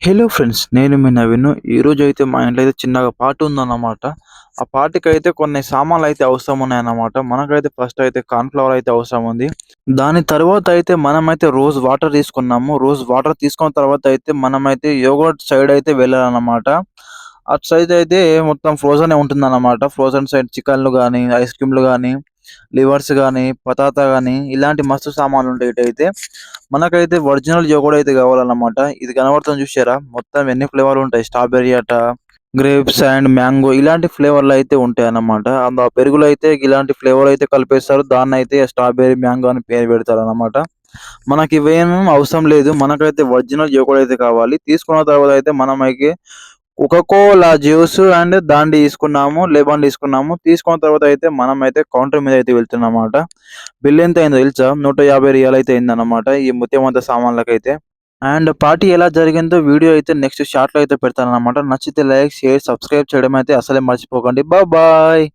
Hello friends, నేను మీ నవీన్. ఈరోజు అయితే మా ఇంట్లో అయితే చిన్నగా పార్టీ ఉందన్నమాట. ఆ పార్టీకి అయితే కొన్ని సామాన్లు అయితే అవసరం ఉన్నాయన్నమాట. మనకైతే ఫస్ట్ అయితే కార్న్‌ఫ్లవర్ అయితే అవసరం ఉంది. దాని తర్వాత అయితే మనమైతే రోజ్ వాటర్ తీసుకున్నాము. రోజ్ వాటర్ తీసుకున్న తర్వాత అయితే మనమైతే యోగర్ట్ సైడ్ అయితే వెళ్ళాలన్నమాట. అటు సైడ్ అయితే మొత్తం ఫ్రోజనే ఉంటుందన్నమాట. ఫ్రోజన్ సైడ్ చికెన్‌లు గానీ, ఐస్ క్రీమ్‌లు గానీ, లివర్స్ గానీ, పతాతా గానీ ఇలాంటి మస్తు సామాన్లు ఉంటాయి ఇటైతే. మనకైతే ఒరిజినల్ యోగర్ట్ అయితే కావాలన్నమాట. ఇది కనబడుతుంది చూసారా? మొత్తం ఎన్ని ఫ్లేవర్‌లు ఉంటాయి. స్ట్రాబెర్రీ అట, గ్రేప్స్ అండ్ మ్యాంగో ఇలాంటి ఫ్లేవర్‌లు అయితే ఉంటాయన్నమాట. ఆ పెరుగులో అయితే ఇలాంటి ఫ్లేవర్ అయితే కలిపేస్తారు. దాన్నైతే స్ట్రాబెర్రీ, మ్యాంగో అని పేరు పెడతారన్నమాట. మనకివేమీ అవసరం లేదు. మనకైతే ఒరిజినల్ యోగర్ట్ అయితే కావాలి. తీసుకున్న తర్వాత అయితే మనమైతే కోకోకోలా జ్యూస్ అండ్ దాండి తీసుకున్నాము. లెమన్ తీసుకున్నాము. తీసుకున్న తర్వాత అయితే మనమైతే కౌంటర్ మీద అయితే వెళ్తున్నామన్నమాట. బిల్ ఎంత అయిందో తెలుసా? ₹150 అయితే అయిందన్నమాట. ఈ మొత్తం అంతా సామాన్లకైతే. అండ్ పార్టీ ఎలా జరిగిందో వీడియో అయితే నెక్స్ట్ షార్ట్‌లో అయితే పెడతానన్నమాట. నచ్చితే లైక్, షేర్, సబ్స్క్రైబ్ చేయడం అయితే అస్సలే మర్చిపోకండి. బాయ్.